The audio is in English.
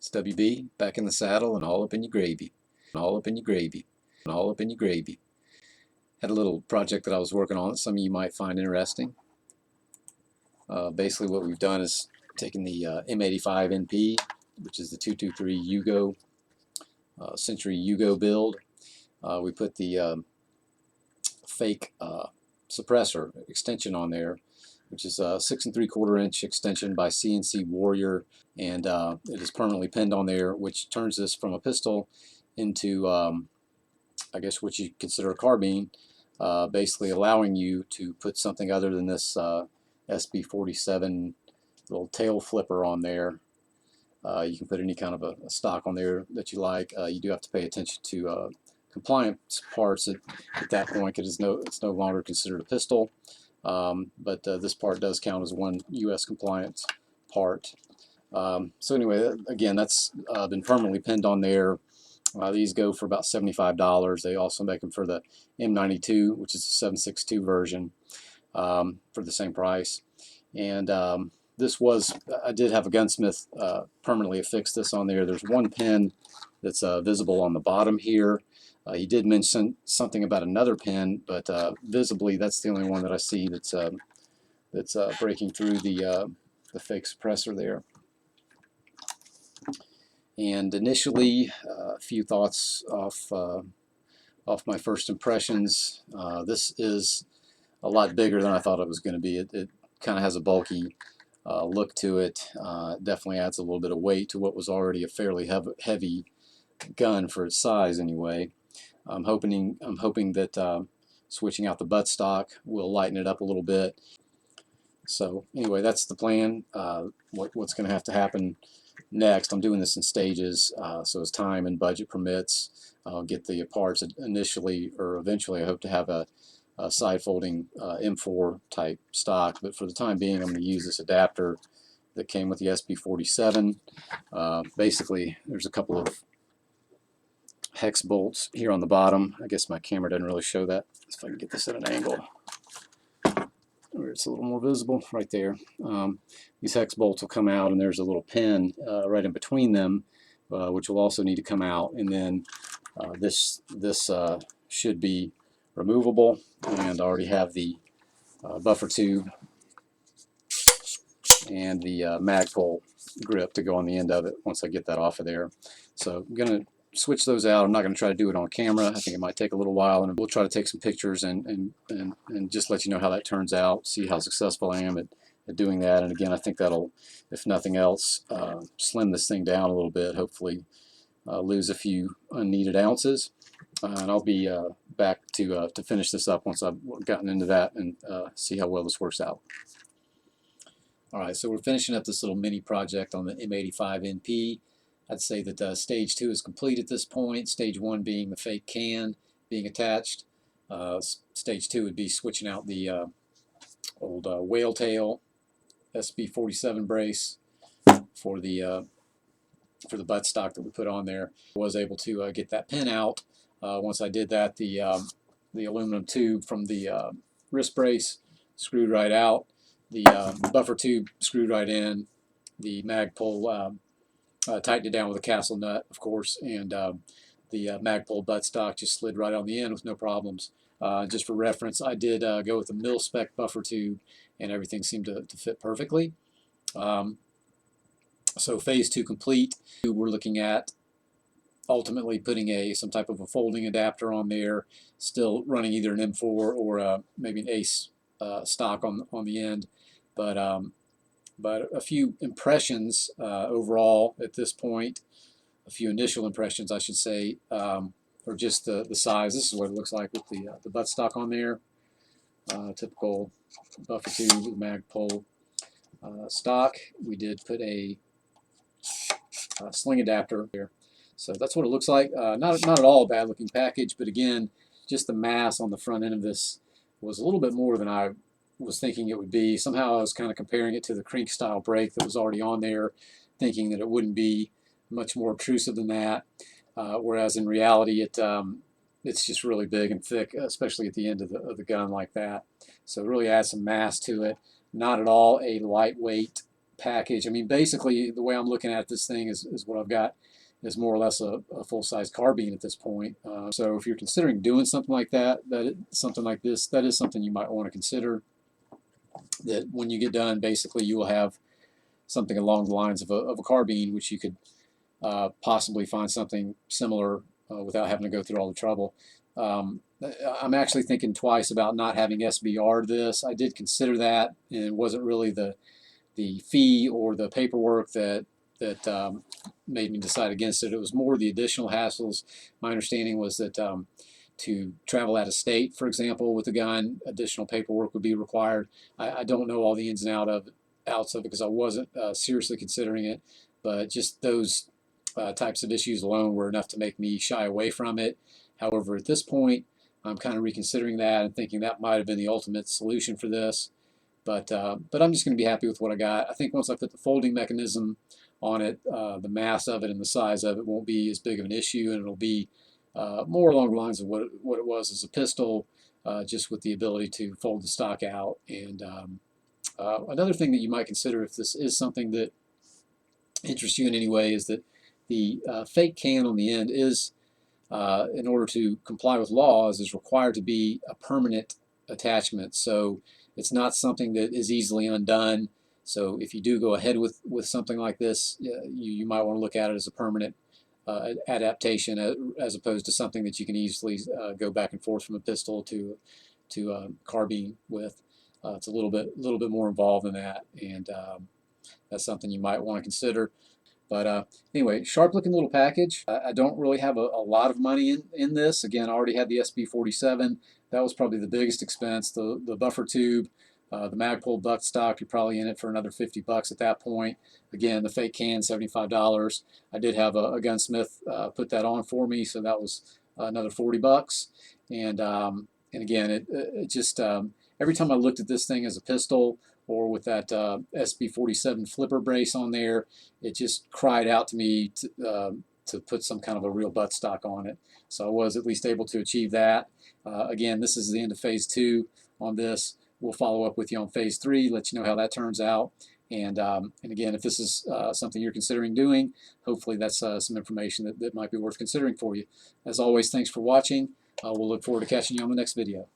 It's WB, back in the saddle and all up in your gravy. All up in your gravy. All up in your gravy. Had a little project that I was working on that some of you might find interesting. Basically what we've done is taken the M85 NP, which is the 223 Yugo, Century Yugo build. We put the fake suppressor extension on there, which is a 6 3/4 inch extension by CNC Warrior, and it is permanently pinned on there, which turns this from a pistol into I guess what you consider a carbine, basically allowing you to put something other than this SB47 little tail flipper on there. You can put any kind of a stock on there that you like. You do have to pay attention to compliance parts at that point, because it's no longer considered a pistol. But this part does count as one U.S. compliance part. So anyway, again, that's been permanently pinned on there. These go for about $75. They also make them for the M92, which is a 7.62 version, for the same price. And I did have a gunsmith permanently affix this on there. There's one pin that's visible on the bottom here. He did mention something about another pin, but visibly that's the only one that I see that's breaking through the fake suppressor there. And initially, a few thoughts off my first impressions. This is a lot bigger than I thought it was going to be. It kind of has a bulky look to it. It definitely adds a little bit of weight to what was already a fairly heavy gun for its size anyway. I'm hoping that switching out the buttstock will lighten it up a little bit. So anyway, that's the plan. What's going to have to happen next, I'm doing this in stages, so as time and budget permits, I'll get the parts initially, or eventually I hope to have a side folding M4 type stock, but for the time being I'm going to use this adapter that came with the SB47. Basically there's a couple of hex bolts here on the bottom. I guess my camera doesn't really show that, if I can get this at an angle where it's a little more visible, right there. These hex bolts will come out, and there's a little pin right in between them, which will also need to come out. And then this should be removable, and I already have the buffer tube and the magpul grip to go on the end of it once I get that off of there. So I'm going to switch those out. I'm not going to try to do it on camera. I think it might take a little while, and we'll try to take some pictures and just let you know how that turns out, see how successful I am at doing that. And again, I think that'll, if nothing else, slim this thing down a little bit, hopefully lose a few unneeded ounces. And I'll be back to finish this up once I've gotten into that and see how well this works out. Alright, so we're finishing up this little mini project on the M85 NP. I'd say that stage 2 is complete at this point. Stage 1 being the fake can being attached. Stage 2 would be switching out the old whale tail SB47 brace for the buttstock that we put on there. I was able to get that pin out. Once I did that, the aluminum tube from the wrist brace screwed right out. The buffer tube screwed right in. The magpul tightened it down with a castle nut, of course, and the magpul buttstock just slid right on the end with no problems. Just for reference, I did go with a mil-spec buffer tube, and everything seemed to fit perfectly. So phase 2 complete. We're looking at ultimately putting some type of a folding adapter on there, still running either an M4 or maybe an Ace stock on the end, but a few impressions overall at this point, a few initial impressions I should say, or just the size. This is what it looks like with the buttstock on there. Typical buffer tube with magpul stock. We did put a sling adapter there. So that's what it looks like. Not at all a bad looking package, but again, just the mass on the front end of this was a little bit more than I was thinking it would be. Somehow I was kind of comparing it to the Krink style brake that was already on there, thinking that it wouldn't be much more obtrusive than that, whereas in reality it's just really big and thick, especially at the end of the gun like that. So it really adds some mass to it. Not at all a lightweight package. I mean, basically, the way I'm looking at this thing is what I've got is more or less a full-size carbine at this point. So if you're considering doing something like that, something like this, that is something you might want to consider. That when you get done, basically you will have something along the lines of a carbine, which you could possibly find something similar without having to go through all the trouble. I'm actually thinking twice about not having SBR this. I did consider that, and it wasn't really the fee or the paperwork that made me decide against it. It was more the additional hassles. My understanding was that to travel out of state, for example, with a gun, additional paperwork would be required. I don't know all the ins and outs of it because I wasn't seriously considering it, but just those types of issues alone were enough to make me shy away from it. However, at this point, I'm kind of reconsidering that and thinking that might have been the ultimate solution for this. But I'm just going to be happy with what I got. I think once I put the folding mechanism on it, the mass of it and the size of it won't be as big of an issue, and it'll be more along the lines of what it was as a pistol, just with the ability to fold the stock out. And another thing that you might consider if this is something that interests you in any way is that the fake can on the end is, in order to comply with laws, is required to be a permanent attachment. So it's not something that is easily undone. So if you do go ahead with something like this, you might want to look at it as a permanent adaptation as opposed to something that you can easily go back and forth from a pistol to carbine with. It's a little bit more involved than that, and that's something you might want to consider. But anyway, sharp looking little package. I don't really have a lot of money in this. Again, I already had the SB47. That was probably the biggest expense. The buffer tube, the magpul buttstock, you're probably in it for another $50 at that point. Again, the fake can, $75. I did have a gunsmith put that on for me, so that was another $40. And again, it just every time I looked at this thing as a pistol, or with that SB47 flipper brace on there, it just cried out to me to put some kind of a real buttstock on it. So I was at least able to achieve that. Again, this is the end of phase 2 on this. We'll follow up with you on phase 3, let you know how that turns out. And again, if this is something you're considering doing, hopefully that's some information that might be worth considering for you. As always, thanks for watching. We'll look forward to catching you on the next video.